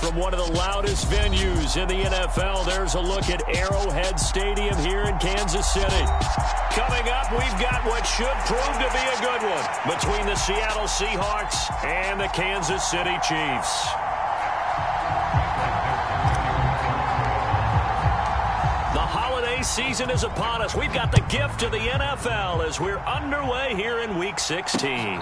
from one of the loudest venues in the NFL. There's a look at Arrowhead Stadium here in Kansas City. Coming up, we've got what should prove to be a good one between the Seattle Seahawks and the Kansas City Chiefs. The holiday season is upon us. We've got the gift of the NFL as we're underway here in Week 16.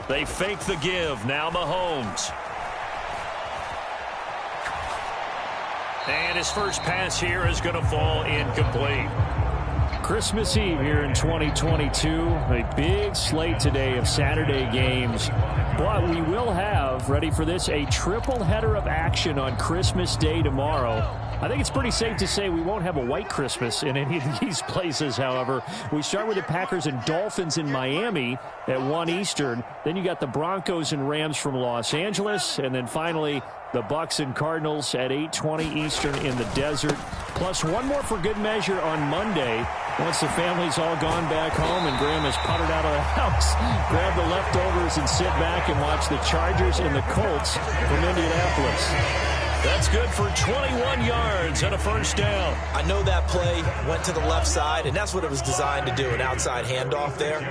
They fake the give. Now Mahomes. And his first pass here is going to fall incomplete. Christmas Eve here in 2022. A big slate today of Saturday games. But we will have, ready for this, a triple header of action on Christmas Day tomorrow. I think it's pretty safe to say we won't have a white Christmas in any of these places, however. We start with the Packers and Dolphins in Miami at 1 Eastern. Then you got the Broncos and Rams from Los Angeles. And then finally, the Bucs and Cardinals at 8:20 Eastern in the desert. Plus one more for good measure on Monday. Once the family's all gone back home and Graham has puttered out of the house, grab the leftovers and sit back and watch the Chargers and the Colts from Indianapolis. That's good for 21 yards and a first down. I know that play went to the left side, and that's what it was designed to do, an outside handoff there.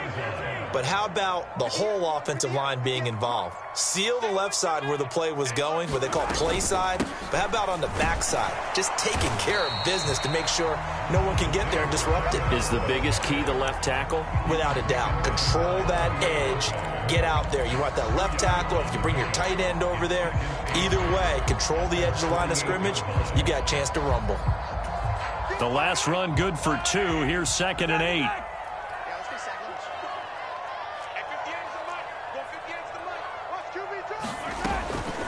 But how about the whole offensive line being involved? Seal the left side where the play was going, what they call play side. But how about on the back side? Just taking care of business to make sure no one can get there and disrupt it. Is the biggest key the left tackle? Without a doubt. Control that edge. Get out there. You want that left tackle. If you bring your tight end over there, either way, control the edge of the line of scrimmage, you got a chance to rumble. The last run good for 2. Here's 2nd and 8.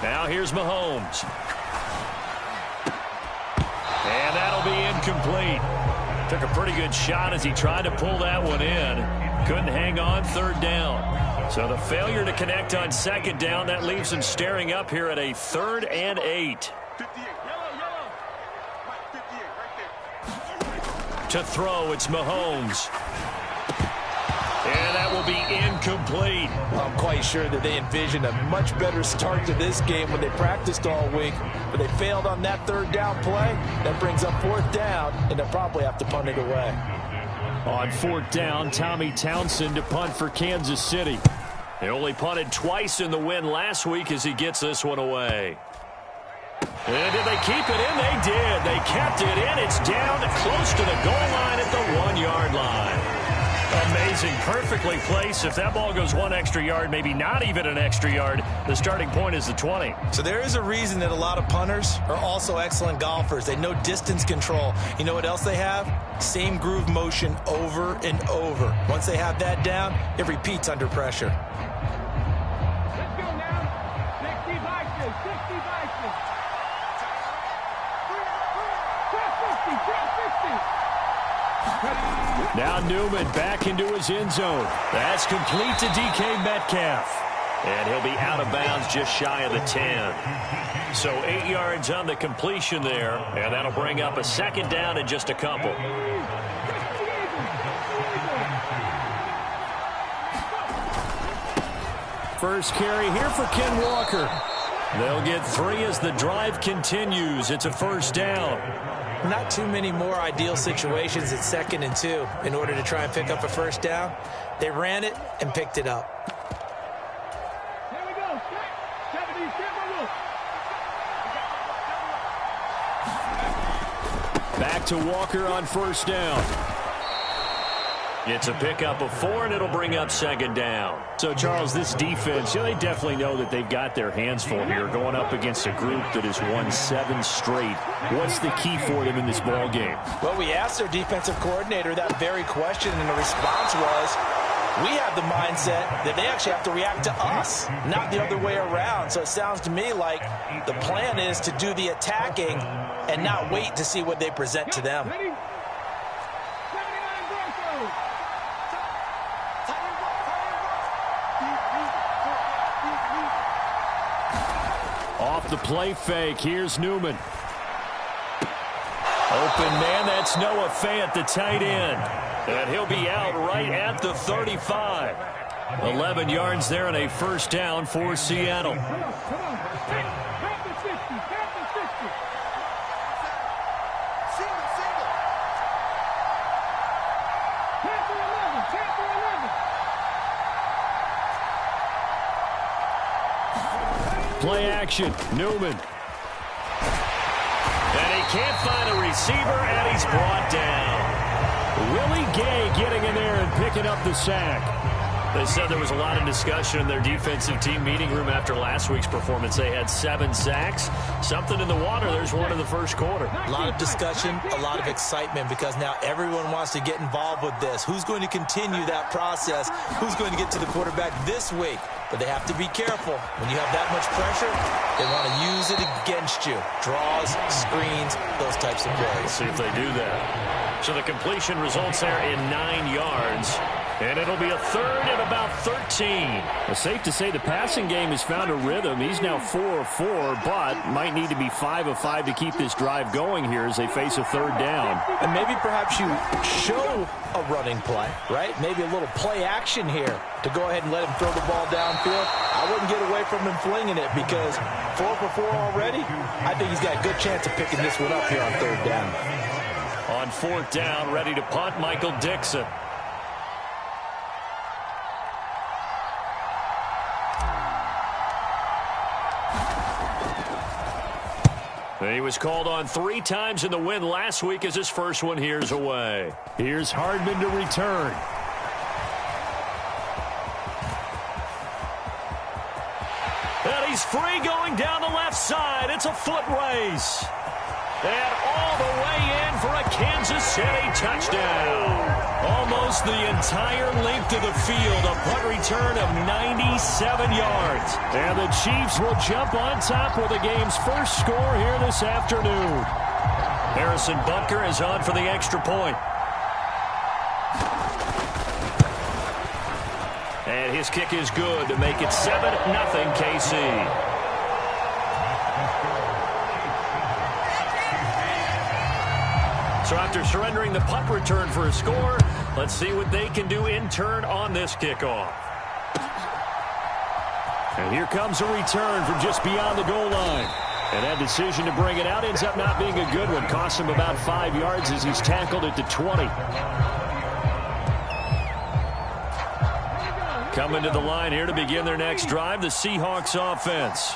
Now here's Mahomes. And that'll be incomplete. Took a pretty good shot as he tried to pull that one in. Couldn't hang on. 3rd down. So the failure to connect on 2nd down, that leaves him staring up here at a 3rd and 8. To throw, it's Mahomes. And that will be incomplete. I'm quite sure that they envisioned a much better start to this game when they practiced all week. But they failed on that 3rd down play. That brings up 4th down, and they'll probably have to punt it away. On 4th down, Tommy Townsend to punt for Kansas City. They only punted twice in the win last week as he gets this one away. And did they keep it in? They did. They kept it in. It's down close to the goal line at the 1-yard line. Amazing. Perfectly placed. If that ball goes 1 extra yard, maybe not even an extra yard, the starting point is the 20. So there is a reason that a lot of punters are also excellent golfers. They know distance control. You know what else they have? Same groove motion over and over. Once they have that down, it repeats under pressure. Let's go now. 60 Vikings. 60 Vikings. 350. Now Newman back into his end zone. That's complete to DK Metcalf. And he'll be out of bounds just shy of the 10. So 8 yards on the completion there. And that'll bring up a 2nd down in just a couple. First carry here for Ken Walker. They'll get 3 as the drive continues. It's a first down. Not too many more ideal situations at 2nd and 2 in order to try and pick up a first down. They ran it and picked it up. Here we go. Back to Walker on first down. It's a pickup of 4, and it'll bring up second down. So, Charles, this defense, they definitely know that they've got their hands full here, going up against a group that has won 7 straight. What's the key for them in this ball game? Well, we asked their defensive coordinator that very question, and the response was, we have the mindset that they actually have to react to us, not the other way around. So it sounds to me like the plan is to do the attacking and not wait to see what they present to them. Off the play fake, here's Newman. Open man, that's Noah Fant, the tight end. And he'll be out right at the 35. 11 yards there and a first down for Seattle. Come on. Tap the 60. Tap the 11. Play action, Newman. And he can't find a receiver, and he's brought down. Willie Gay getting in there and picking up the sack. They said there was a lot of discussion in their defensive team meeting room after last week's performance. They had 7 sacks. Something in the water. There's one in the first quarter. A lot of discussion, a lot of excitement, because now everyone wants to get involved with this. Who's going to continue that process? Who's going to get to the quarterback this week? But they have to be careful. When you have that much pressure, they want to use it against you. Draws, screens, those types of plays. Let's see if they do that. So the completion results there in 9 yards. And it'll be a third and about 13. It's safe to say the passing game has found a rhythm. He's now 4 of 4, but might need to be 5 of 5 to keep this drive going here as they face a third down. And maybe perhaps you show a running play, right? Maybe a little play action here to go ahead and let him throw the ball downfield. I wouldn't get away from him flinging it, because 4 for 4 already, I think he's got a good chance of picking this one up here on third down. On fourth down, ready to punt, Michael Dixon. He was called on 3 times in the win last week as his first one here's away. Here's Hardman to return. And he's free going down the left side. It's a foot race. And all the way in for a Kansas City touchdown. Almost the entire length of the field. A punt return of 97 yards. And the Chiefs will jump on top with the game's first score here this afternoon. Harrison Butker is on for the extra point. And his kick is good to make it 7-0 KC. So after surrendering the punt return for a score, let's see what they can do in turn on this kickoff. And here comes a return from just beyond the goal line. And that decision to bring it out ends up not being a good one. Costs him about 5 yards as he's tackled at the 20. Coming to the line here to begin their next drive, the Seahawks offense.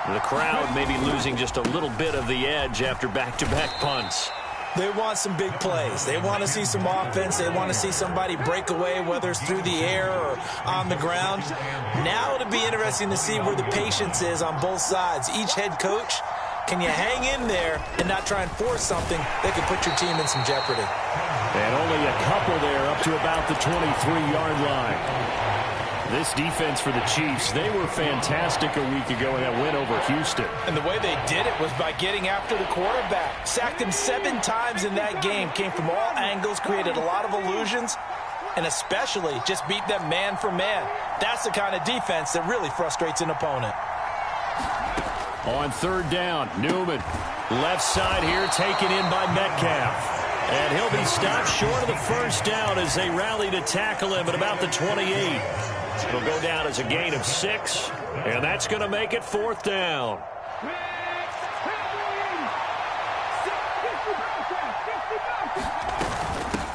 The crowd may be losing just a little bit of the edge after back-to-back punts. They want some big plays. They want to see some offense. They want to see somebody break away, whether it's through the air or on the ground. Now it'll be interesting to see where the patience is on both sides. Each head coach, can you hang in there and not try and force something that could put your team in some jeopardy? And only a couple there up to about the 23-yard line. This defense for the Chiefs, they were fantastic a week ago in that win over Houston. And the way they did it was by getting after the quarterback. Sacked him 7 times in that game. Came from all angles, created a lot of illusions, and especially just beat them man for man. That's the kind of defense that really frustrates an opponent. On third down, Newman. Left side here taken in by Metcalf. And he'll be stopped short of the first down as they rally to tackle him at about the 28. It'll go down as a gain of 6, and that's going to make it fourth down.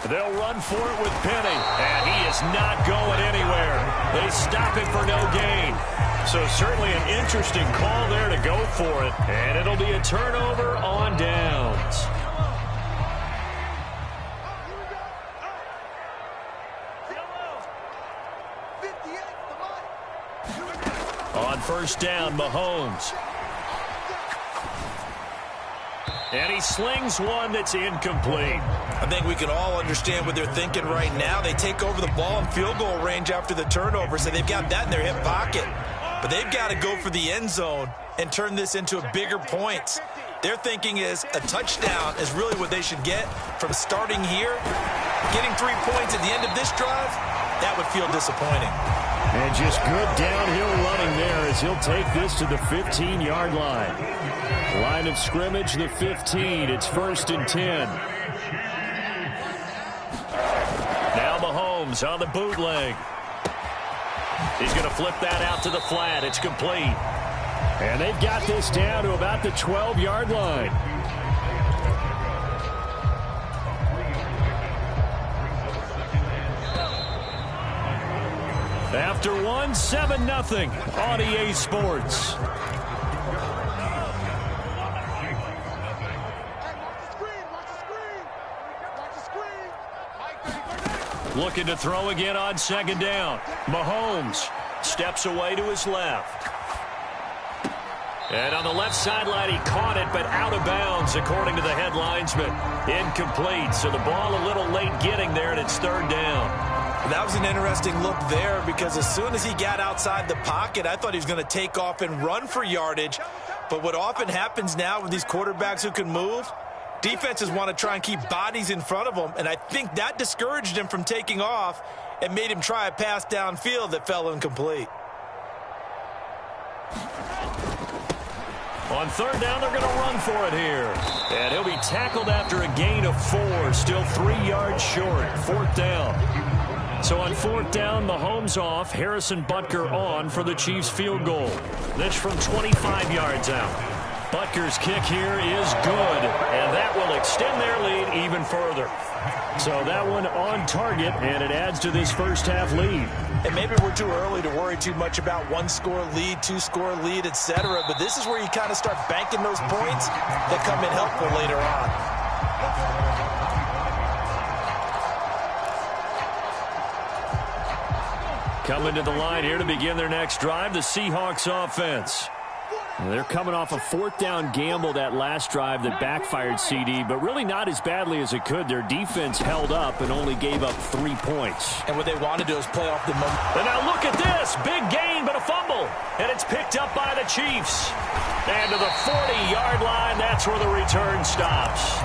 They'll run for it with Penny, and he is not going anywhere. They stop him for no gain. So certainly an interesting call there to go for it, and it'll be a turnover on downs. On first down, Mahomes. And he slings one that's incomplete. I think we can all understand what they're thinking right now. They take over the ball in field goal range after the turnover, so they've got that in their hip pocket. But they've got to go for the end zone and turn this into a bigger points. Their thinking is a touchdown is really what they should get from starting here. Getting 3 points at the end of this drive, that would feel disappointing. And just good downhill running there as he'll take this to the 15-yard line. Line of scrimmage, the 15. It's 1st and 10. Now Mahomes on the bootleg. He's going to flip that out to the flat. It's complete. And they've got this down to about the 12-yard line. After one, 7-0 on EA Sports. Looking to throw again on second down. Mahomes steps away to his left. And on the left sideline, he caught it, but out of bounds, according to the head linesman. Incomplete, so the ball a little late getting there, and it's 3rd down. That was an interesting look there because as soon as he got outside the pocket, I thought he was going to take off and run for yardage. But what often happens now with these quarterbacks who can move, defenses want to try and keep bodies in front of them, and I think that discouraged him from taking off and made him try a pass downfield that fell incomplete. On 3rd down, they're going to run for it here. And he'll be tackled after a gain of 4, still 3 yards short. 4th down. So on 4th down, Mahomes off, Harrison Butker on for the Chiefs field goal. This from 25 yards out. Butker's kick here is good, and that will extend their lead even further. So that one on target, and it adds to this first half lead. And maybe we're too early to worry too much about 1-score lead, 2-score lead, etc. But this is where you kind of start banking those points that come in helpful later on. Coming to the line here to begin their next drive, the Seahawks offense. They're coming off a 4th down gamble that last drive that backfired, CD, but really not as badly as it could. Their defense held up and only gave up 3 points. And what they want to do is play off the momentum. And now look at this. Big gain, but a fumble. And it's picked up by the Chiefs. And to the 40-yard line, that's where the return stops.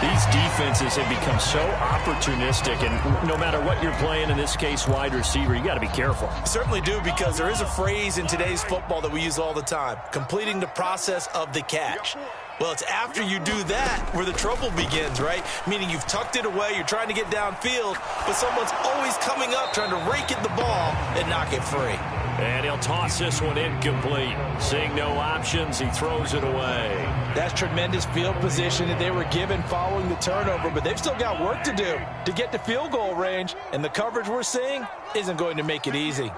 These defenses have become so opportunistic, and no matter what you're playing, in this case, wide receiver, you got to be careful. Certainly do, because there is a phrase in today's football that we use all the time, completing the process of the catch. Well, it's after you do that where the trouble begins, right? Meaning you've tucked it away, you're trying to get downfield, but someone's always coming up trying to rake at the ball and knock it free. And he'll toss this one incomplete. Seeing no options, he throws it away. That's tremendous field position that they were given following the turnover, but they've still got work to do to get to field goal range, and the coverage we're seeing isn't going to make it easy.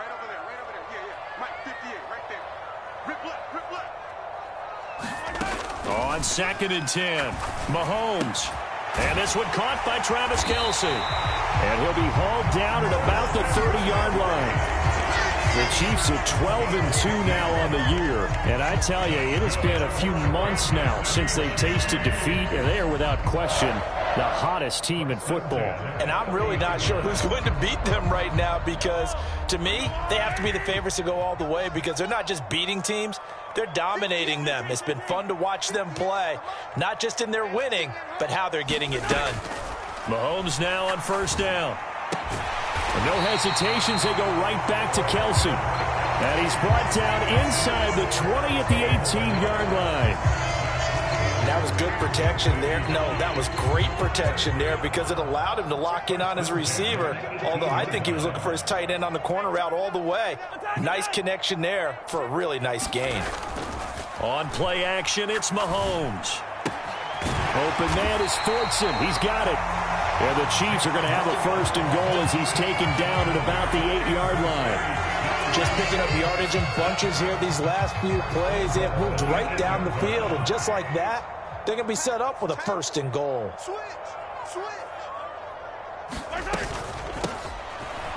On 2nd and 10, Mahomes. And this one caught by Travis Kelce. And he'll be hauled down at about the 30-yard line. The Chiefs are 12-2 now on the year. And I tell you, it has been a few months now since they've tasted defeat, and they are without question the hottest team in football. And I'm really not sure who's going to beat them right now, because to me, they have to be the favorites to go all the way, because they're not just beating teams, they're dominating them. It's been fun to watch them play, not just in their winning, but how they're getting it done. Mahomes now on 1st down. And no hesitations, they go right back to Kelce. And he's brought down inside the 20 at the 18-yard line. That was good protection there. No, that was great protection there, because it allowed him to lock in on his receiver, although I think he was looking for his tight end on the corner route all the way. Nice connection there for a really nice gain. On play action, it's Mahomes. Open man is Fordson. He's got it. And the Chiefs are going to have a 1st and goal as he's taken down at about the 8-yard line. Just picking up yardage in bunches here these last few plays. They have moved right down the field, and just like that, they're going to be set up with a 1st and goal.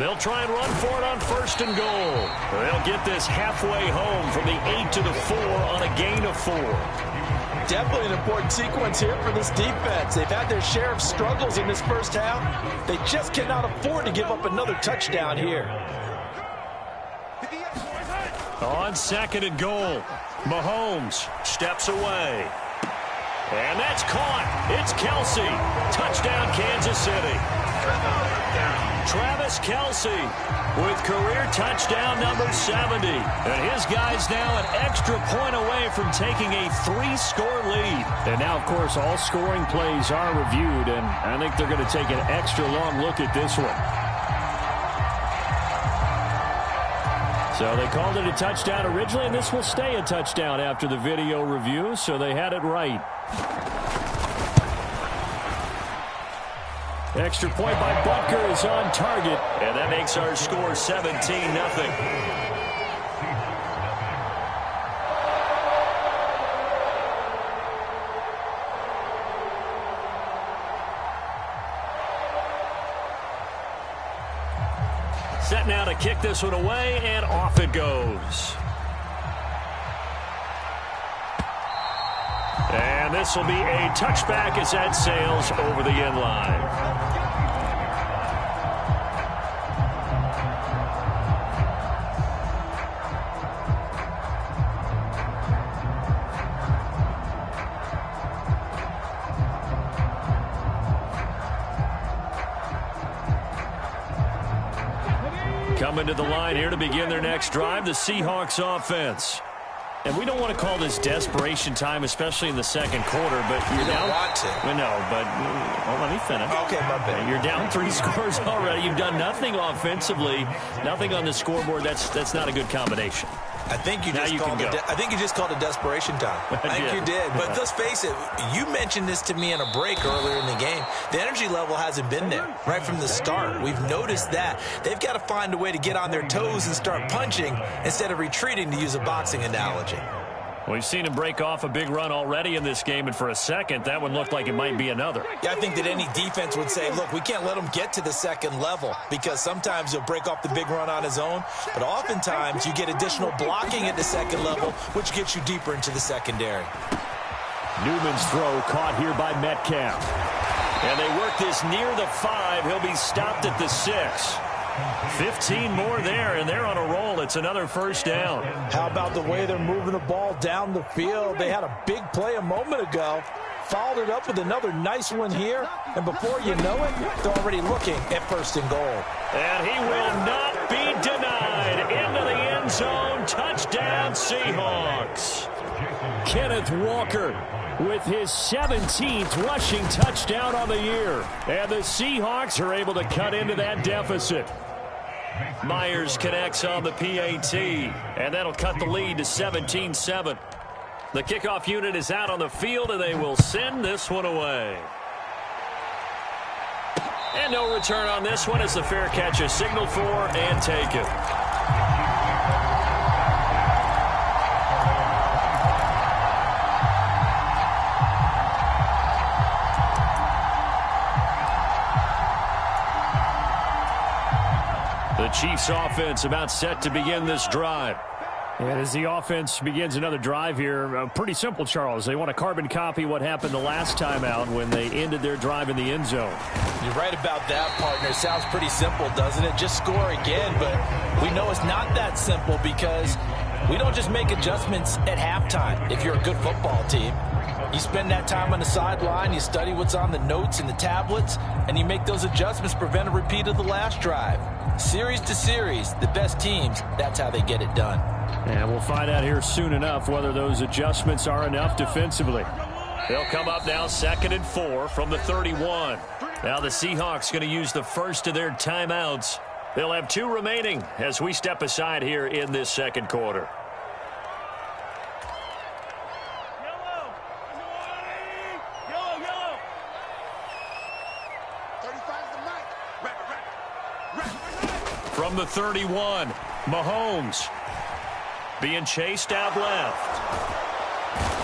They'll try and run for it on 1st and goal. They'll get this halfway home from the 8 to the 4 on a gain of 4. Definitely an important sequence here for this defense. They've had their share of struggles in this first half. They just cannot afford to give up another touchdown here. On 2nd and goal, Mahomes steps away. And that's caught. It's Kelsey. Touchdown, Kansas City. Travis Kelsey with career touchdown number 70. And his guy's now an extra point away from taking a 3-score lead. And now, of course, all scoring plays are reviewed, and I think they're going to take an extra long look at this one. So they called it a touchdown originally, and this will stay a touchdown after the video review, so they had it right. Extra point by Butker is on target. And that makes our score 17-0. Set now to kick this one away, and off it goes. And this will be a touchback as that sails over the end line. Coming to the line here to begin their next drive, the Seahawks offense. And we don't want to call this desperation time, especially in the second quarter, but you're down. Want to. Well, no, but well, let me finish. Okay, my bad. You're down 3 scores already. You've done nothing offensively, nothing on the scoreboard. That's not a good combination. I think you just called it desperation time. I think you did. But let's face it, you mentioned this to me in a break earlier in the game. The energy level hasn't been there right from the start. We've noticed that. They've got to find a way to get on their toes and start punching instead of retreating, to use a boxing analogy. We've seen him break off a big run already in this game, and for a second, that one looked like it might be another. Yeah, I think that any defense would say, look, we can't let him get to the second level, because sometimes he'll break off the big run on his own, but oftentimes you get additional blocking at the second level, which gets you deeper into the secondary. Newman's throw caught here by Metcalf. And they work this near the 5. He'll be stopped at the 6. 15 more there, and they're on a roll. It's another first down. How about the way they're moving the ball down the field? They had a big play a moment ago, followed it up with another nice one here, and before you know it, they're already looking at 1st and goal. And he will not be denied. Into the end zone. Touchdown, Seahawks. Kenneth Walker with his 17th rushing touchdown on the year. And the Seahawks are able to cut into that deficit. Myers connects on the PAT, and that'll cut the lead to 17-7. The kickoff unit is out on the field, and they will send this one away. And no return on this one as the fair catch is signaled for and taken. The Chiefs offense about set to begin this drive. And as the offense begins another drive here, pretty simple, Charles. They want to carbon copy what happened the last time out when they ended their drive in the end zone. You're right about that, partner. It sounds pretty simple, doesn't it? Just score again, but we know it's not that simple because we don't just make adjustments at halftime if you're a good football team. You spend that time on the sideline, you study what's on the notes and the tablets, and you make those adjustments to prevent a repeat of the last drive. Series to series, the best teams, that's how they get it done. And we'll find out here soon enough whether those adjustments are enough defensively. They'll come up now 2nd and 4 from the 31. Now the Seahawks going to use the first of their timeouts. They'll have 2 remaining as we step aside here in this second quarter. From the 31, Mahomes being chased out left.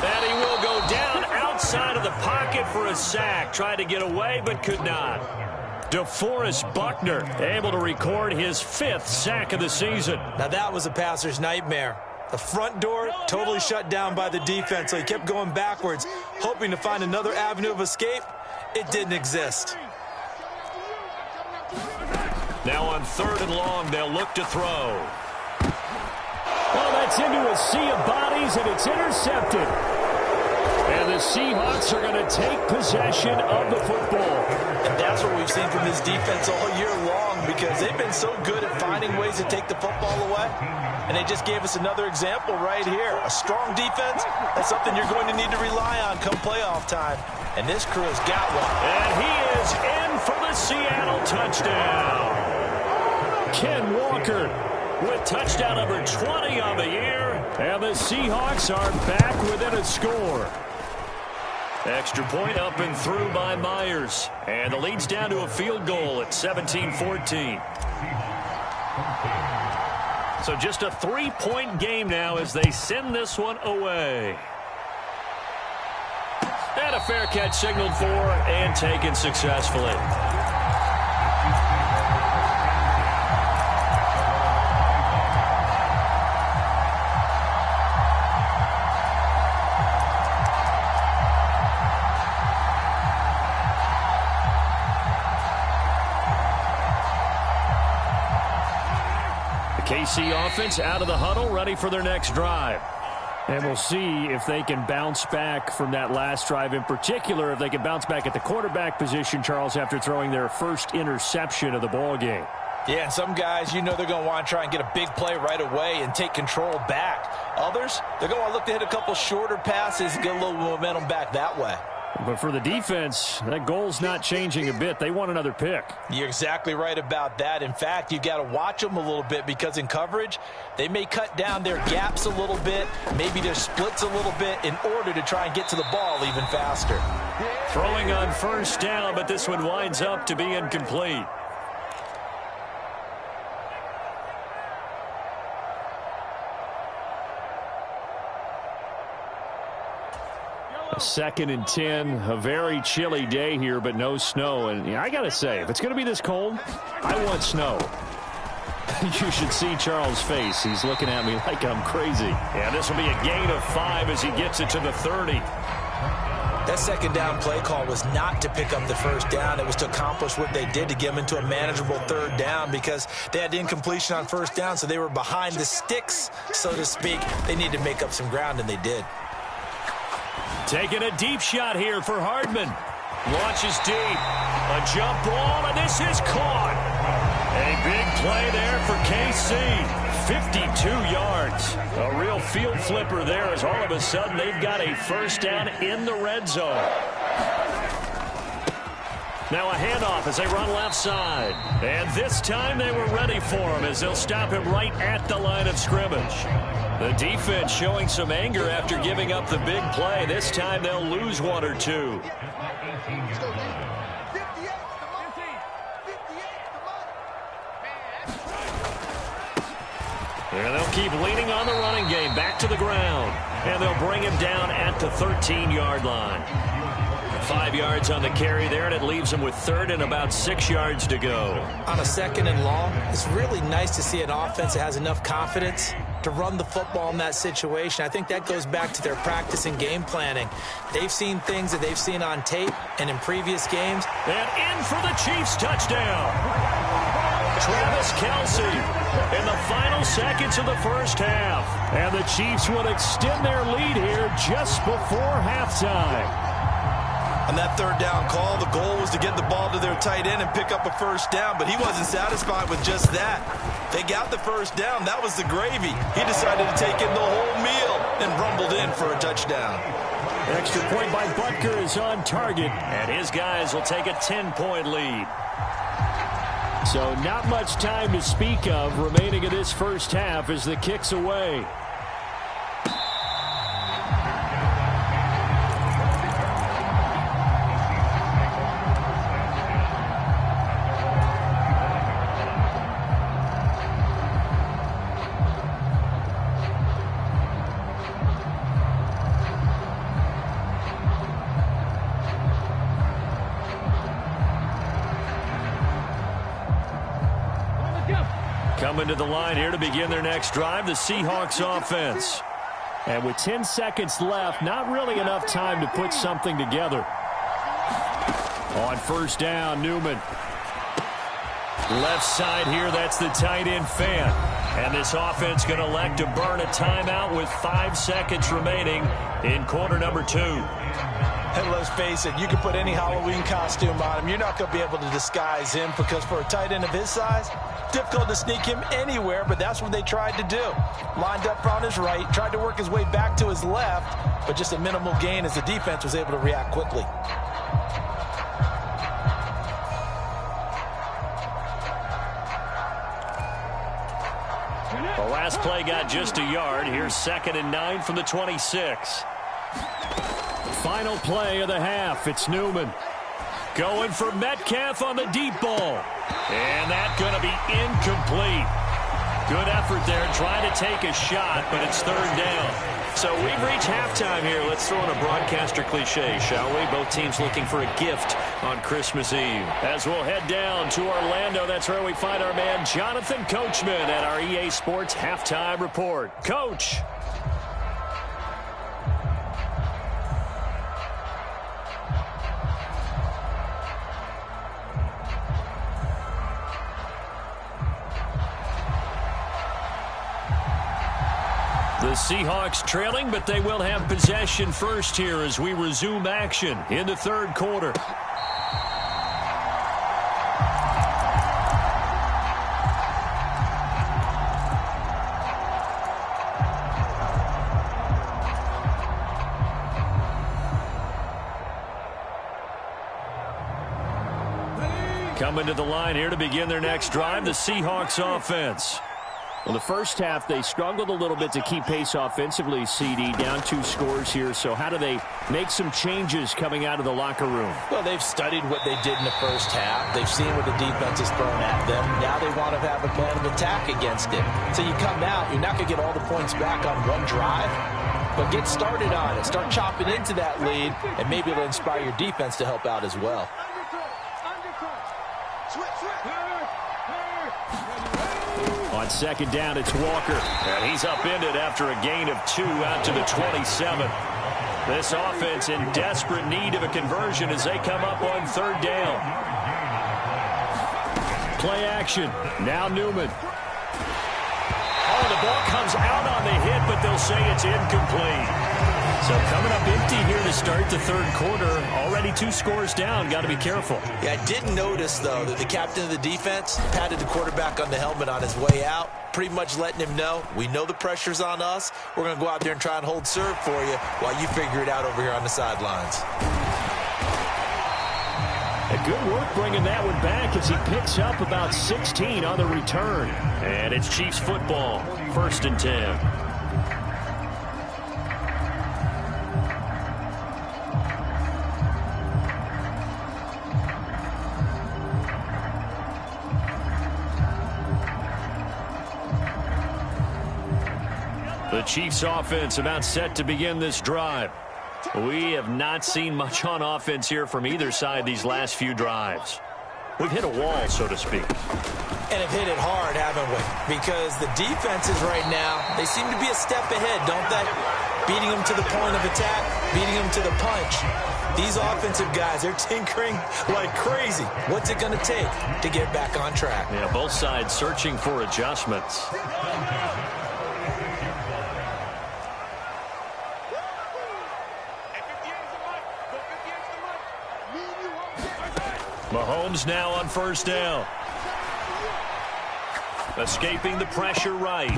And he will go down outside of the pocket for a sack. Tried to get away, but could not. DeForest Buckner able to record his 5th sack of the season. Now that was a passer's nightmare. The front door totally shut down by the defense, so he kept going backwards, hoping to find another avenue of escape. It didn't exist. Now on 3rd and long, they'll look to throw. Well, that's into a sea of bodies, and it's intercepted. And the Seahawks are going to take possession of the football. And that's what we've seen from this defense all year long, because they've been so good at finding ways to take the football away. And they just gave us another example right here. A strong defense, that's something you're going to need to rely on come playoff time. And this crew has got one. And he is in for the Seattle touchdown. Ken Walker with touchdown number 20 on the year. And the Seahawks are back within a score. Extra point up and through by Myers. And the lead's down to a field goal at 17-14. So just a 3-point game now as they send this one away. And a fair catch signaled for and taken successfully. KC offense out of the huddle, ready for their next drive. And we'll see if they can bounce back from that last drive, in particular, if they can bounce back at the quarterback position, Charles, after throwing their first interception of the ball game. Yeah, and some guys, you know they're going to want to try and get a big play right away and take control back. Others, they're going to want to look to hit a couple shorter passes and get a little momentum back that way. But for the defense, that goal's not changing a bit. They want another pick. You're exactly right about that. In fact, you got to watch them a little bit, because in coverage, they may cut down their gaps a little bit, maybe their splits a little bit, in order to try and get to the ball even faster. Throwing on 1st down, but this one winds up to be incomplete. Second and 10, a very chilly day here, but no snow. And I got to say, if it's going to be this cold, I want snow. You should see Charles' face. He's looking at me like I'm crazy. Yeah, this will be a gain of 5 as he gets it to the 30. That 2nd down play call was not to pick up the 1st down. It was to accomplish what they did, to get them into a manageable 3rd down, because they had incompletion on 1st down, so they were behind the sticks, so to speak. They needed to make up some ground, and they did. Taking a deep shot here for Hardman. Launches deep. A jump ball, and this is caught. A big play there for KC. 52 yards. A real field flipper there, as all of a sudden they've got a 1st down in the red zone. Now a handoff as they run left side. And this time they were ready for him, as they'll stop him right at the line of scrimmage. The defense showing some anger after giving up the big play. This time they'll lose 1 or 2. And they'll keep leaning on the running game. Back to the ground. And they'll bring him down at the 13-yard line. 5 yards on the carry there, and it leaves them with 3rd and about 6 yards to go. On a 2nd and long, it's really nice to see an offense that has enough confidence to run the football in that situation. I think that goes back to their practice and game planning. They've seen things that they've seen on tape and in previous games. And in for the Chiefs touchdown. Travis Kelce in the final seconds of the 1st half. And the Chiefs would extend their lead here just before halftime. On that 3rd down call, the goal was to get the ball to their tight end and pick up a 1st down, but he wasn't satisfied with just that. They got the 1st down. That was the gravy. He decided to take in the whole meal and rumbled in for a touchdown. Extra point by Butker is on target. And his guys will take a 10-point lead. So not much time to speak of remaining in this 1st half as the kick's away. Coming to the line here to begin their next drive, the Seahawks offense. And with 10 seconds left, not really enough time to put something together. On first down, Newman. Left side here, that's the tight end fan. And this offense going to elect to burn a timeout with 5 seconds remaining in quarter number 2. And let's face it, you can put any Halloween costume on him. You're not going to be able to disguise him because for a tight end of his size, difficult to sneak him anywhere, but that's what they tried to do. Lined up on his right, tried to work his way back to his left, but just a minimal gain as the defense was able to react quickly. The last play got just a yard. Here's 2nd and 9 from the 26. Final play of the half. It's Newman. Going for Metcalf on the deep ball. And that's going to be incomplete. Good effort there trying to take a shot, but it's 3rd down. So we've reached halftime here. Let's throw in a broadcaster cliche, shall we? Both teams looking for a gift on Christmas Eve. As we'll head down to Orlando, that's where we find our man Jonathan Coachman at our EA Sports Halftime Report. Coach. The Seahawks trailing, but they will have possession first here as we resume action in the 3rd quarter. Coming to the line here to begin their next drive, the Seahawks offense. Well, the first half, they struggled a little bit to keep pace offensively, CD, down 2 scores here. So how do they make some changes coming out of the locker room? Well, they've studied what they did in the first half. They've seen what the defense has thrown at them. Now they want to have a plan of attack against it. So you come out, you're not going to get all the points back on one drive, but get started on it. Start chopping into that lead, and maybe it'll inspire your defense to help out as well. On 2nd down, it's Walker. And he's upended after a gain of 2 out to the 27. This offense in desperate need of a conversion as they come up on 3rd down. Play action. Now Newman. Oh, the ball comes out on the hit, but they'll say it's incomplete. So coming up empty here to start the 3rd quarter. Already 2 scores down. Got to be careful. Yeah, I did notice, though, that the captain of the defense patted the quarterback on the helmet on his way out, pretty much letting him know, we know the pressure's on us. We're going to go out there and try and hold serve for you while you figure it out over here on the sidelines. A good work bringing that one back as he picks up about 16 on the return. And it's Chiefs football. 1st and 10. The Chiefs offense about set to begin this drive. We have not seen much on offense here from either side these last few drives. We've hit a wall, so to speak. And have hit it hard, haven't we? Because the defenses right now, they seem to be a step ahead, don't they? Beating them to the point of attack, beating them to the punch. These offensive guys, they're tinkering like crazy. What's it going to take to get back on track? Yeah, both sides searching for adjustments. Mahomes now on 1st down. Escaping the pressure right.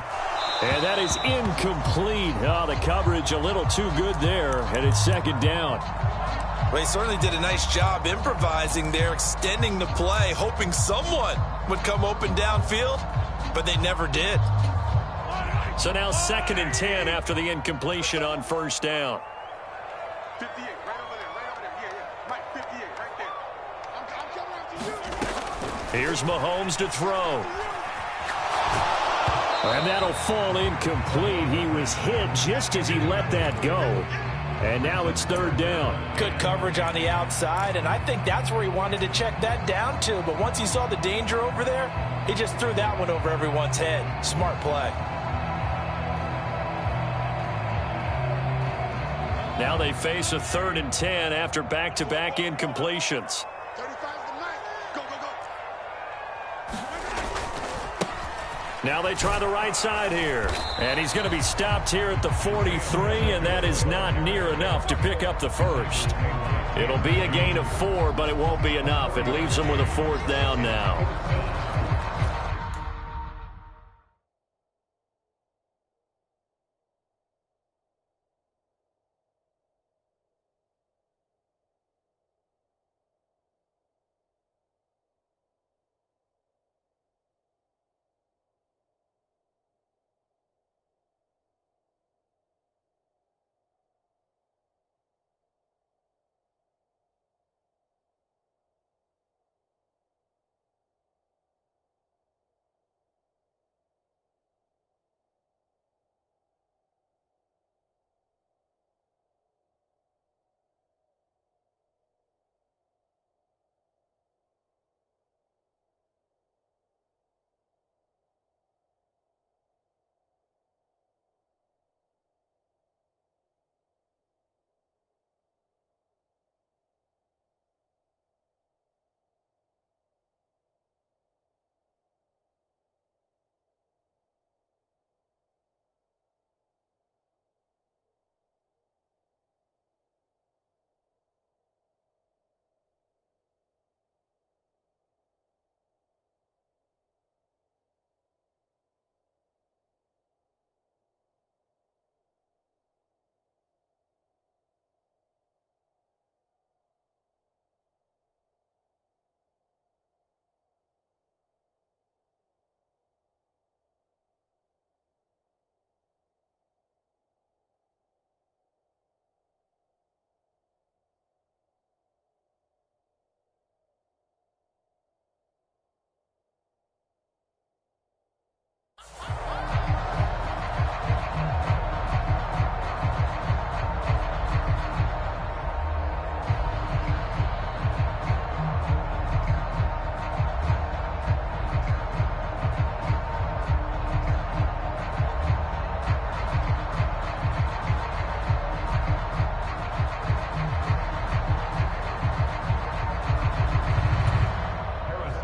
And that is incomplete. Oh, the coverage a little too good there, and it's 2nd down. Well, he certainly did a nice job improvising there, extending the play, hoping someone would come open downfield, but they never did. So now 2nd and 10 after the incompletion on 1st down. 58, right over there. Yeah. Mike, 58, right there. I'm coming after you. Here's Mahomes to throw. And that'll fall incomplete. He was hit just as he let that go. And now it's 3rd down. Good coverage on the outside, and I think that's where he wanted to check that down to. But once he saw the danger over there, He just threw that one over everyone's head. Smart play. Now they face a 3rd and 10 after back-to-back incompletions. 35 to 9. Go, go, go. Now they try the right side here. And he's going to be stopped here at the 43, and that is not near enough to pick up the first. It'll be a gain of 4, but it won't be enough. It leaves them with a 4th down now.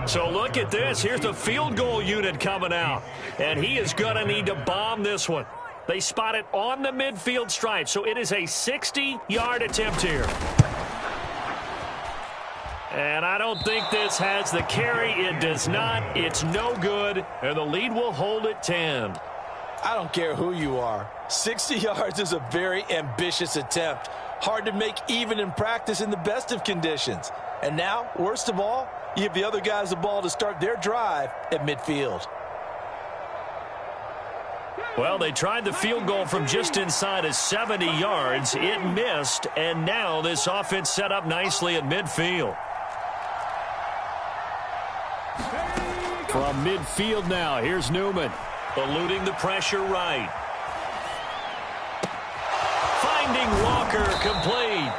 So look at this. Here's the field goal unit coming out. And he is going to need to bomb this one. They spot it on the midfield stripe. So it is a 60-yard attempt here. And I don't think this has the carry. It does not. It's no good. And the lead will hold at 10. I don't care who you are. 60 yards is a very ambitious attempt. Hard to make even in practice in the best of conditions. And now, worst of all, you give the other guys the ball to start their drive at midfield. Well, they tried the field goal from just inside of 70 yards. It missed, and now this offense set up nicely at midfield. From midfield now, here's Newman. Eluding the pressure right. Finding Walker complete.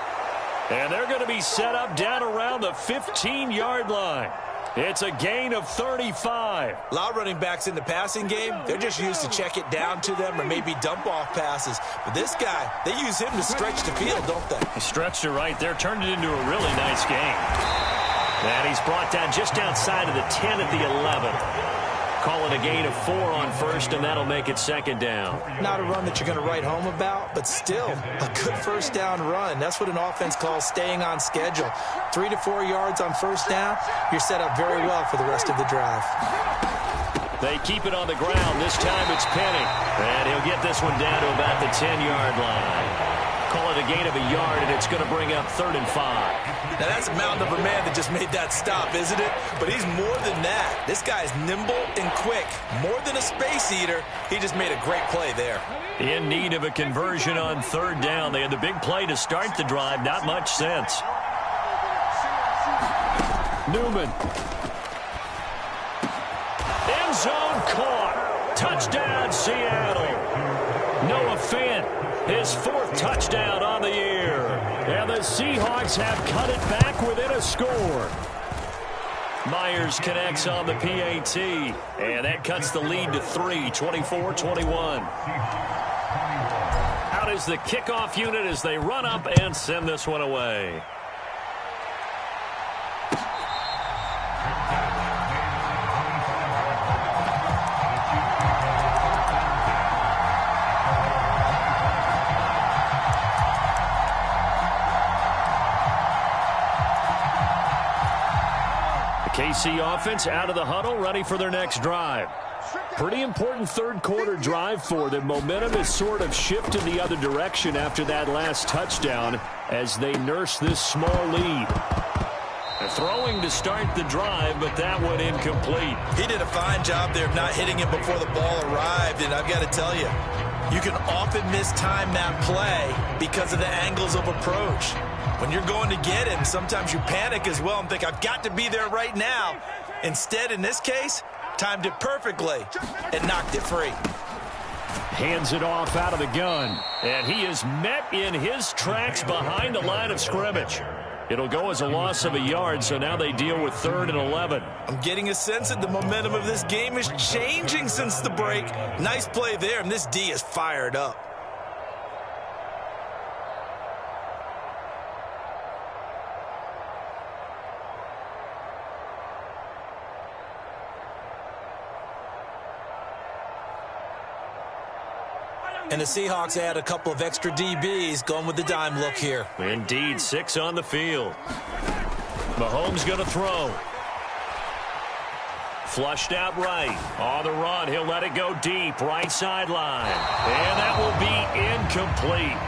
And they're going to be set up down around the 15-yard line. It's a gain of 35. A lot of running backs in the passing game, they're just used to check it down to them or maybe dump off passes. But this guy, they use him to stretch the field, don't they? He stretched it right there, turned it into a really nice game. And he's brought down just outside of the 10 at the 11. Call it a gain of 4 on first, and that'll make it 2nd down. Not a run that you're going to write home about, but still a good first down run. That's what an offense calls staying on schedule. 3 to 4 yards on first down, you're set up very well for the rest of the drive. They keep it on the ground. This time it's Penny. And he'll get this one down to about the 10-yard line. Call it a gain of a yard, and it's going to bring up 3rd and 5. Now, that's a mountain of a man that just made that stop, isn't it? But he's more than that. This guy's nimble and quick. More than a space eater, he just made a great play there. In need of a conversion on 3rd down. They had the big play to start the drive. Not much sense. Newman. End zone caught. Touchdown, Seattle. Noah Fant, his 4th touchdown on the year. And the Seahawks have cut it back within a score. Myers connects on the PAT, and that cuts the lead to 3, 24-21. Out is the kickoff unit as they run up and send this one away. KC offense out of the huddle, ready for their next drive. Pretty important third quarter drive for them. Momentum has sort of shifted the other direction after that last touchdown as they nurse this small lead. They're throwing to start the drive, but that one incomplete. He did a fine job there of not hitting him before the ball arrived, and I've got to tell you, you can often mistime that play because of the angles of approach. When you're going to get him, sometimes you panic as well and think, I've got to be there right now. Instead, in this case, timed it perfectly and knocked it free. Hands it off out of the gun. And he is met in his tracks behind the line of scrimmage. It'll go as a loss of a yard, so now they deal with 3rd and 11. I'm getting a sense that the momentum of this game is changing since the break. Nice play there, and this D is fired up. And the Seahawks add a couple of extra DBs going with the dime look here. Indeed, 6 on the field. Mahomes going to throw. Flushed out right. On the run, he'll let it go deep. Right sideline. And that will be incomplete.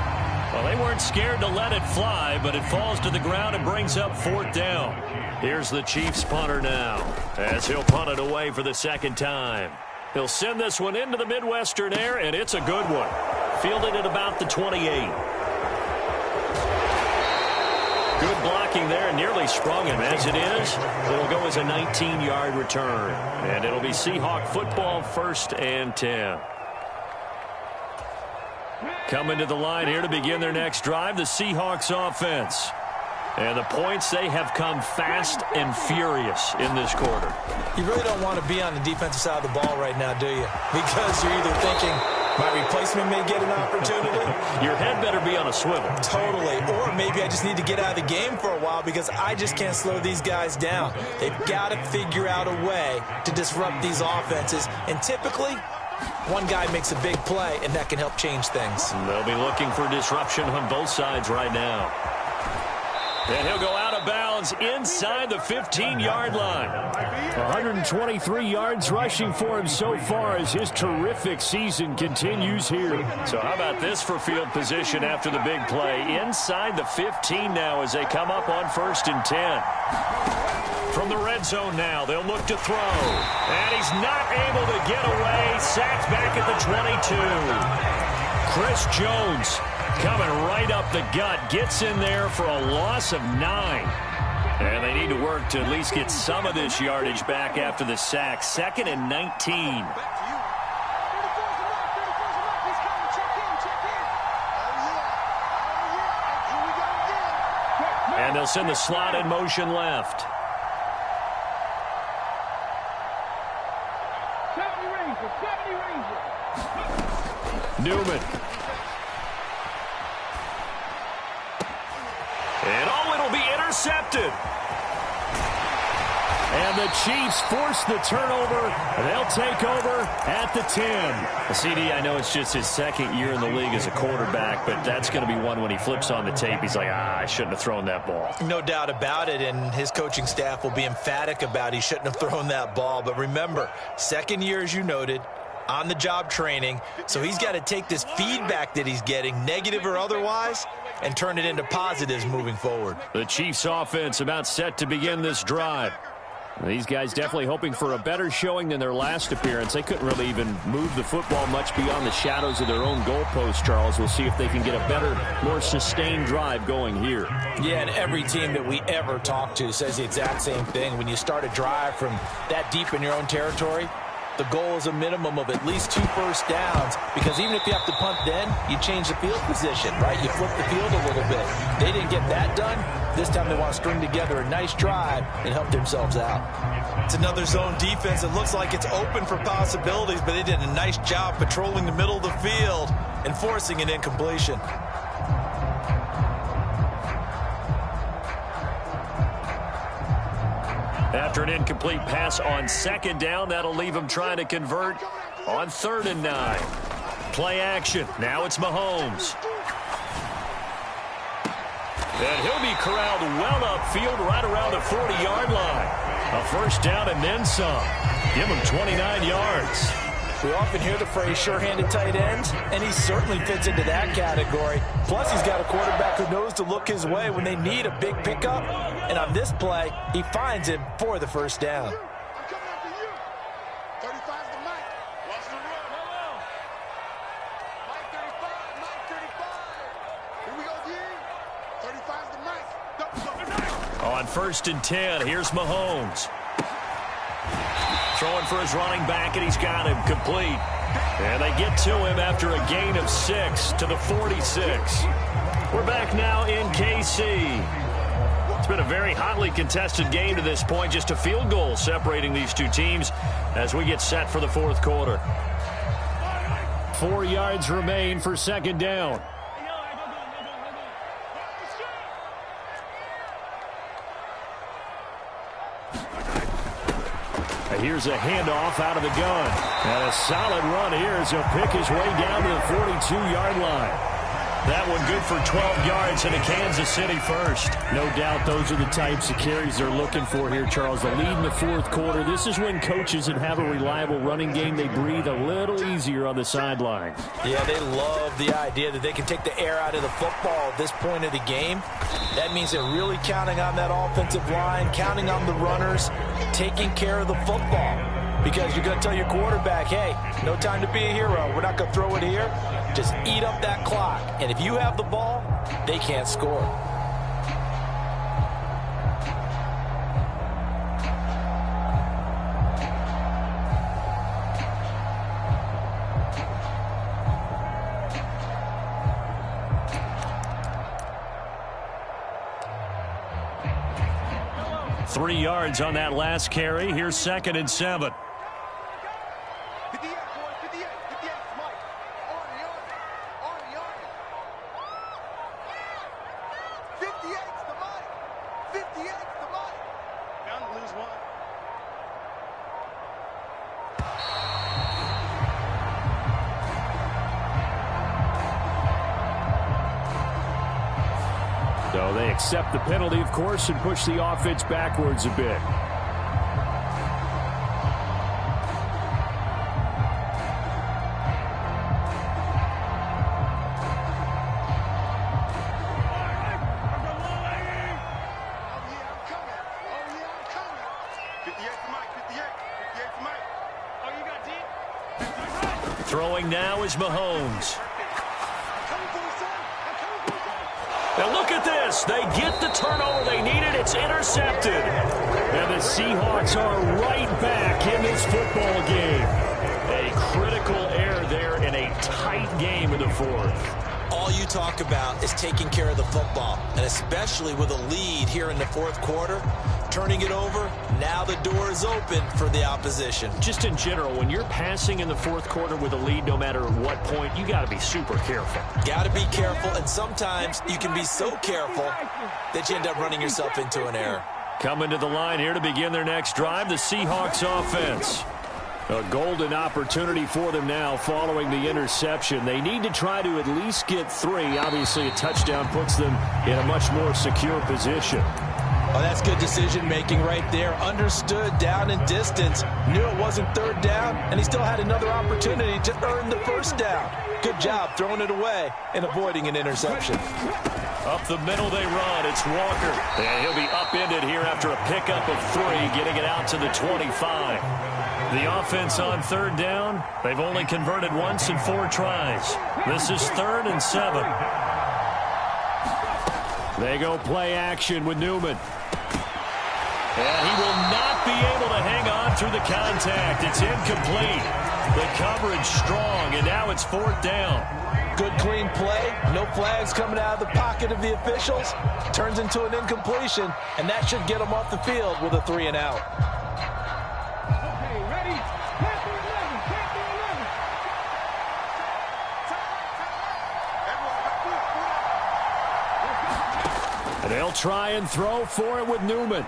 Well, they weren't scared to let it fly, but it falls to the ground and brings up 4th down. Here's the Chiefs punter now as he'll punt it away for the 2nd time. He'll send this one into the Midwestern air, and it's a good one. Fielded at about the 28. Good blocking there, and nearly sprung him. As it is, it'll go as a 19-yard return. And it'll be Seahawk football, 1st and 10. Coming to the line here to begin their next drive, the Seahawks offense. And the points, they have come fast and furious in this quarter. You really don't want to be on the defensive side of the ball right now, do you? Because you're either thinking, my replacement may get an opportunity. Your head better be on a swivel. Totally. Or maybe I just need to get out of the game for a while because I just can't slow these guys down. They've got to figure out a way to disrupt these offenses. And typically, one guy makes a big play, and that can help change things. They'll be looking for disruption on both sides right now. And he'll go out of bounds inside the 15-yard line. 123 yards rushing for him so far as his terrific season continues here. So how about this for field position after the big play? Inside the 15 now as they come up on 1st and 10. From the red zone now, they'll look to throw. And he's not able to get away. Sacked back at the 22. Chris Jones coming right up the gut, gets in there for a loss of 9. And they need to work to at least get some of this yardage back after the sack. 2nd and 19. And they'll send the slot in motion left. Newman. And oh, it'll be intercepted. And the Chiefs force the turnover. They'll take over at the 10. CD, I know it's just his 2nd year in the league as a quarterback, but that's going to be one when he flips on the tape. He's like, I shouldn't have thrown that ball. No doubt about it, and his coaching staff will be emphatic about he shouldn't have thrown that ball. But remember, 2nd year, as you noted, on-the-job training, so he's got to take this feedback that he's getting, negative or otherwise, and turn it into positives moving forward. The Chiefs offense about set to begin this drive. These guys definitely hoping for a better showing than their last appearance. They couldn't really even move the football much beyond the shadows of their own goalpost, Charles. We'll see if they can get a better, more sustained drive going here. Yeah, and every team that we ever talk to says the exact same thing. When you start a drive from that deep in your own territory, the goal is a minimum of at least 2 first downs, because even if you have to punt then, you change the field position, right? You flip the field a little bit. They didn't get that done. This time they want to string together a nice drive and help themselves out. It's another zone defense. It looks like it's open for possibilities, but they did a nice job patrolling the middle of the field and forcing an incompletion. After an incomplete pass on 2nd down, that'll leave him trying to convert on 3rd and 9. Play action. Now it's Mahomes. And he'll be corralled well upfield right around the 40-yard line. A first down and then some. Give him 29 yards. We often hear the phrase sure-handed tight ends, and he certainly fits into that category. Plus, he's got a quarterback who knows to look his way when they need a big pickup. And on this play, he finds him for the first down. On 1st and 10, here's Mahomes. Throwing for his running back, and he's got him complete. And they get to him after a gain of 6 to the 46. We're back now in KC. It's been a very hotly contested game to this point. Just a field goal separating these two teams as we get set for the 4th quarter. 4 yards remain for 2nd down. Here's a handoff out of the gun. And a solid run here as he'll pick his way down to the 42-yard line. That one good for 12 yards and a Kansas City first. No doubt those are the types of carries they're looking for here, Charles. The lead in the 4th quarter. This is when coaches that have a reliable running game, they breathe a little easier on the sideline. Yeah, they love the idea that they can take the air out of the football at this point of the game. That means they're really counting on that offensive line, counting on the runners, taking care of the football. Because you're going to tell your quarterback, hey, no time to be a hero. We're not going to throw it here. Just eat up that clock. And if you have the ball, they can't score. Three yards on that last carry. Here's 2nd and 7. So they accept the penalty, of course, and push the offense backwards a bit. Throwing now is Mahomes. And look at this. They get the turnover they needed. It's intercepted. And the Seahawks are right back in this football game. A critical error there in a tight game in the 4th. All you talk about is taking care of the football, and especially with a lead here in the 4th quarter, turning it over, now the door is open for the opposition. Just in general, when you're passing in the 4th quarter with a lead, no matter what point, you got to be super careful. Got to be careful, and sometimes you can be so careful that you end up running yourself into an error. Coming to the line here to begin their next drive, the Seahawks offense. A golden opportunity for them now following the interception. They need to try to at least get 3. Obviously, a touchdown puts them in a much more secure position. Oh, that's good decision-making right there. Understood down and distance. Knew it wasn't 3rd down, and he still had another opportunity to earn the 1st down. Good job throwing it away and avoiding an interception. Up the middle they run. It's Walker. And he'll be upended here after a pickup of 3, getting it out to the 25. The offense on 3rd down, they've only converted once in 4 tries. This is 3rd and 7. They go play action with Newman. And he will not be able to hang on through through the contact. It's incomplete. The coverage strong, and now it's 4th down. Good, clean play. No flags coming out of the pocket of the officials. Turns into an incompletion, and that should get them off the field with a 3 and out. Okay, ready? Panther 11, Panther 11. And they'll try and throw for it with Newman.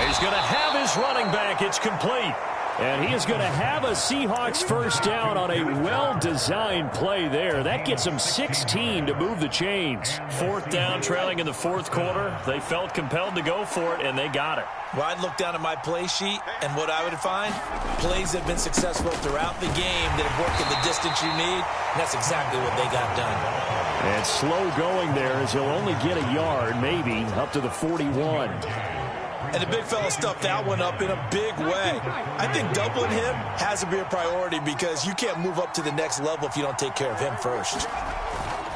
He's going to have his running back. It's complete. And he is going to have a Seahawks first down on a well-designed play there. That gets him 16 to move the chains. 4th down, trailing in the 4th quarter. They felt compelled to go for it, and they got it. Well, I'd look down at my play sheet, and what I would find, plays that have been successful throughout the game that have worked in the distance you need, and that's exactly what they got done. And slow going there as he'll only get a yard, maybe, up to the 41. And the big fella stuffed that one up in a big way. I think doubling him has to be a priority because you can't move up to the next level if you don't take care of him first.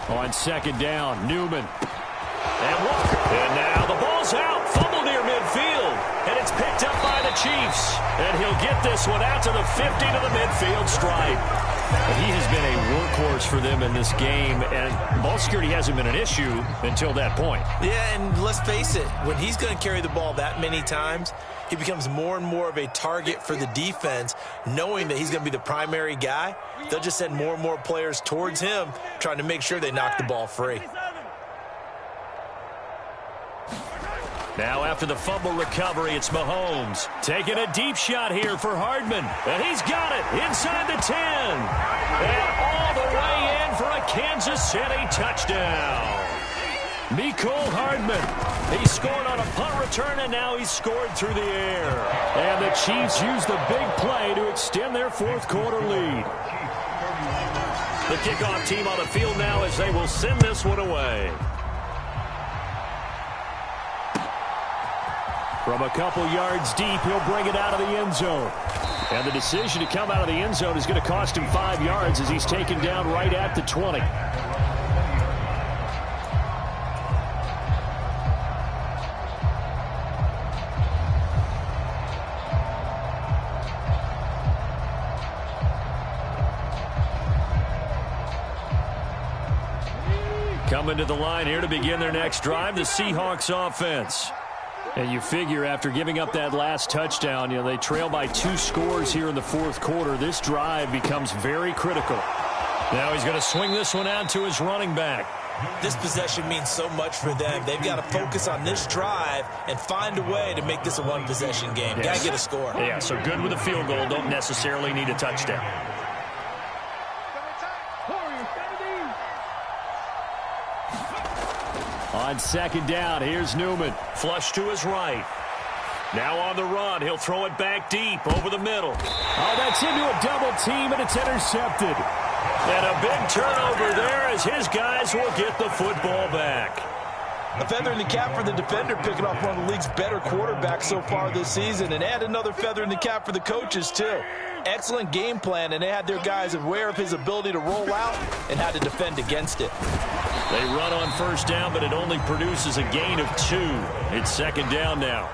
On 2nd down, Newman. And Walker. And now the ball's out. Fumble near midfield. And it's picked up by the Chiefs. And he'll get this one out to the 50 to the midfield stripe. He has been a workhorse for them in this game, and ball security hasn't been an issue until that point. Yeah, and let's face it, when he's going to carry the ball that many times, he becomes more and more of a target for the defense, knowing that he's going to be the primary guy. They'll just send more and more players towards him, trying to make sure they knock the ball free. Now after the fumble recovery, it's Mahomes. Taking a deep shot here for Hardman. And he's got it inside the 10. And all the way in for a Kansas City touchdown. Mecole Hardman. He scored on a punt return, and now he's scored through the air. And the Chiefs use the big play to extend their 4th quarter lead. The kickoff team on the field now as they will send this one away. From a couple yards deep, he'll bring it out of the end zone. And the decision to come out of the end zone is going to cost him 5 yards as he's taken down right at the 20. Coming to the line here to begin their next drive, the Seahawks offense. And you figure after giving up that last touchdown, they trail by 2 scores here in the 4th quarter. This drive becomes very critical. Now he's going to swing this one out to his running back. This possession means so much for them. They've got to focus on this drive and find a way to make this a one-possession game. Yes. Got to get a score. Yeah, so good with a field goal. Don't necessarily need a touchdown. On 2nd down, here's Newman. Flush to his right. Now on the run, he'll throw it back deep over the middle. Oh, that's into a double team, and it's intercepted. And a big turnover there as his guys will get the football back. A feather in the cap for the defender, picking off one of the league's better quarterbacks so far this season, and add another feather in the cap for the coaches, too. Excellent game plan, and they had their guys aware of his ability to roll out and how to defend against it. They run on 1st down, but it only produces a gain of 2. It's 2nd down now.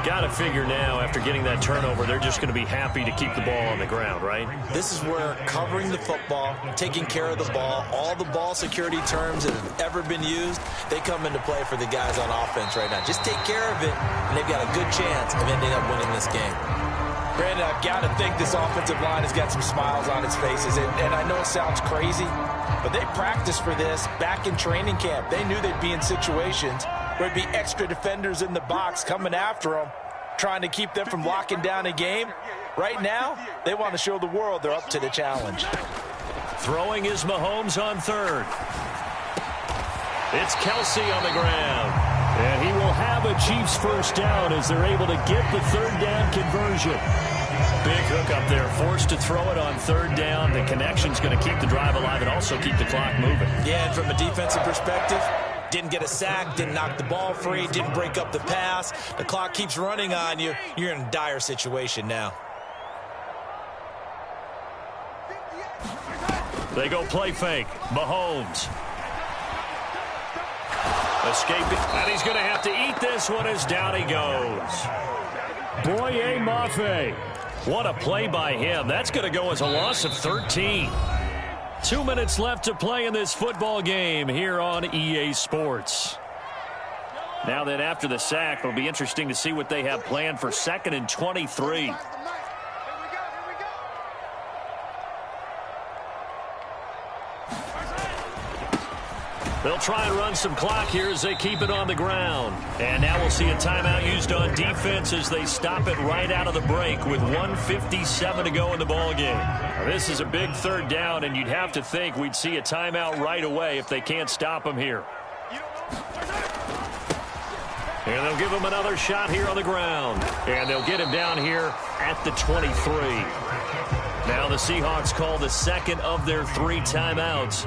Got to figure now, after getting that turnover, they're just going to be happy to keep the ball on the ground, right? This is where covering the football, taking care of the ball, all the ball security terms that have ever been used, they come into play for the guys on offense right now. Just take care of it, and they've got a good chance of ending up winning this game. Brandon, I've got to think this offensive line has got some smiles on its faces, and I know it sounds crazy, but they practiced for this back in training camp. They knew they'd be in situations where there'd be extra defenders in the box coming after them, trying to keep them from locking down a game. Right now, they want to show the world they're up to the challenge. Throwing is Mahomes on 3rd. It's Kelsey on the ground. And he will have a Chiefs first down as they're able to get the 3rd down conversion. Big hook up there, forced to throw it on 3rd down. The connection's going to keep the drive alive and also keep the clock moving. Yeah, and from a defensive perspective, didn't get a sack, didn't knock the ball free, didn't break up the pass. The clock keeps running on you. You're in a dire situation now. They go play fake. Mahomes. Escaping, and he's going to have to eat this one as down he goes. Boye Mafe. What a play by him. That's going to go as a loss of 13. 2 minutes left to play in this football game here on EA Sports. Now then, after the sack, it'll be interesting to see what they have planned for 2nd and 23. They'll try and run some clock here as they keep it on the ground. And now we'll see a timeout used on defense as they stop it right out of the break with 1:57 to go in the ballgame. Now, this is a big 3rd down, and you'd have to think we'd see a timeout right away if they can't stop them here. And they'll give him another shot here on the ground. And they'll get him down here at the 23. Now the Seahawks call the 2nd of their 3 timeouts.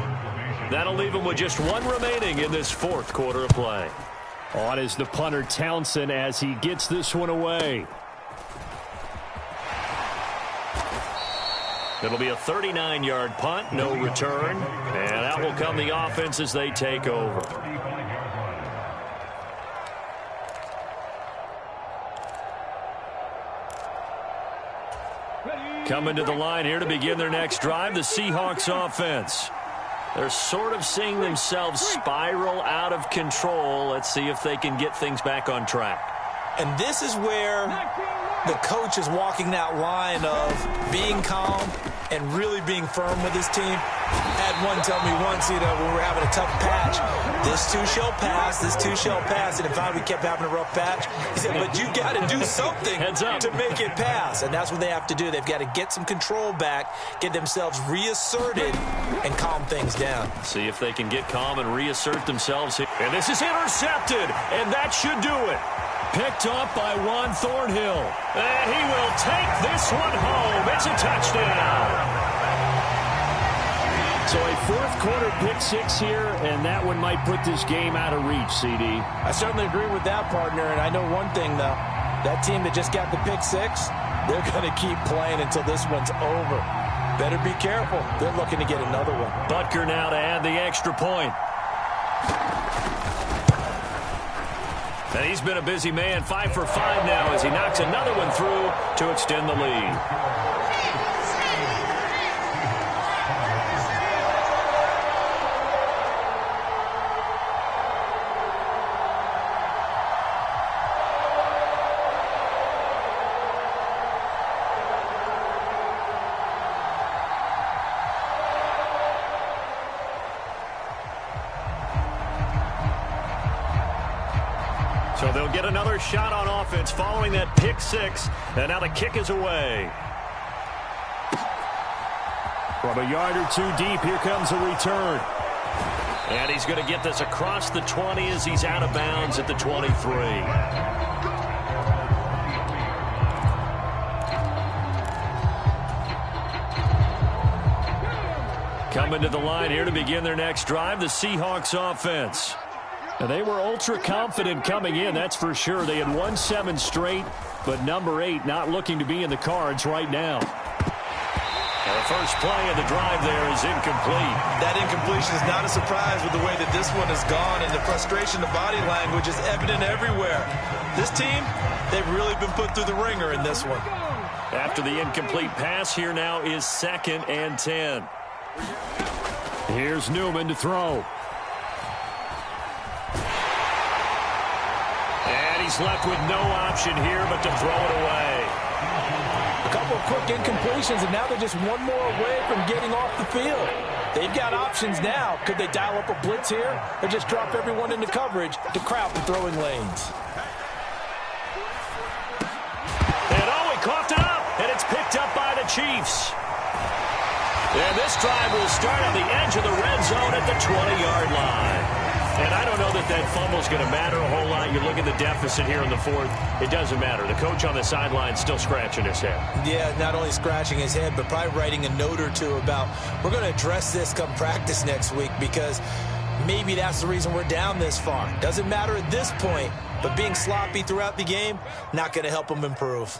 That'll leave them with just 1 remaining in this 4th quarter of play. On is the punter Townsend as he gets this one away. It'll be a 39-yard punt, no return. And out will come the offense as they take over. Coming to the line here to begin their next drive, the Seahawks offense. They're sort of seeing themselves spiral out of control. Let's see if they can get things back on track. And this is where the coach is walking that line of being calm and really being firm with his team. I had one tell me once, when we were having a tough patch, this too shall pass, this too shall pass. And if we kept having a rough patch, he said, but you got to do something to make it pass. And that's what they have to do. They've got to get some control back, get themselves reasserted, and calm things down. See if they can get calm and reassert themselves here. And this is intercepted, and that should do it. Picked up by Juan Thornhill. And he will take this one home. It's a touchdown. So a 4th quarter pick 6 here, and that one might put this game out of reach, CD. I certainly agree with that, partner. And I know one thing, though. That team that just got the pick 6, they're going to keep playing until this one's over. Better be careful. They're looking to get another one. Butker now to add the extra point. And he's been a busy man, 5 for 5 now as he knocks another one through to extend the lead. So they'll get another shot on offense following that pick 6. And now the kick is away. From a yard or 2 deep, here comes a return. And he's going to get this across the 20 as he's out of bounds at the 23. Coming to the line here to begin their next drive, the Seahawks offense. Now, they were ultra confident coming in, that's for sure. They had won 7 straight, but number 8 not looking to be in the cards right now. And the first play of the drive there is incomplete. That incompletion is not a surprise with the way that this one has gone, and the frustration, the body language is evident everywhere. This team, they've really been put through the ringer in this one. After the incomplete pass, here now is 2nd and 10. Here's Newman to throw. He's left with no option here but to throw it away. A couple of quick incompletions, and now they're just one more away from getting off the field. They've got options now. Could they dial up a blitz here or just drop everyone into coverage to crowd the throwing lanes? And he coughed it up, and it's picked up by the Chiefs. And this drive will start on the edge of the red zone at the 20-yard line. And I don't know that that fumble is going to matter a whole lot. You look at the deficit here in the 4th. It doesn't matter. The coach on the sideline is still scratching his head. Yeah, not only scratching his head, but probably writing a note or two about we're going to address this come practice next week because maybe that's the reason we're down this far. Doesn't matter at this point, but being sloppy throughout the game, not going to help them improve.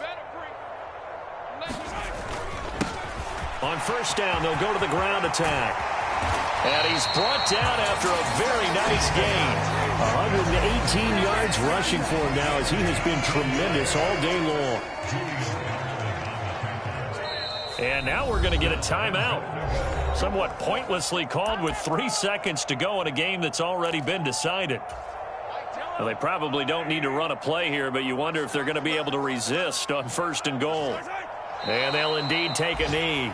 On first down, they'll go to the ground attack. And he's brought down after a very nice gain. 118 yards rushing for him now as he has been tremendous all day long. And now we're going to get a timeout. Somewhat pointlessly called with 3 seconds to go in a game that's already been decided. Well, they probably don't need to run a play here, but you wonder if they're going to be able to resist on 1st and goal. And they'll indeed take a knee.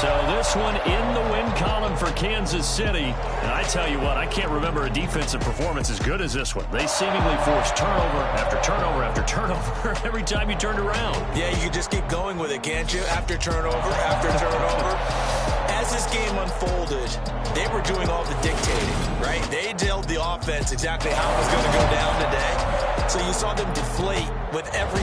So this one in the win column for Kansas City. And I tell you what, I can't remember a defensive performance as good as this one. They seemingly forced turnover after turnover after turnover every time you turned around. Yeah, you can just keep going with it, can't you? After turnover, after turnover. As this game unfolded, they were doing all the dictating, right? They told the offense exactly how it was going to go down today. So you saw them deflate with every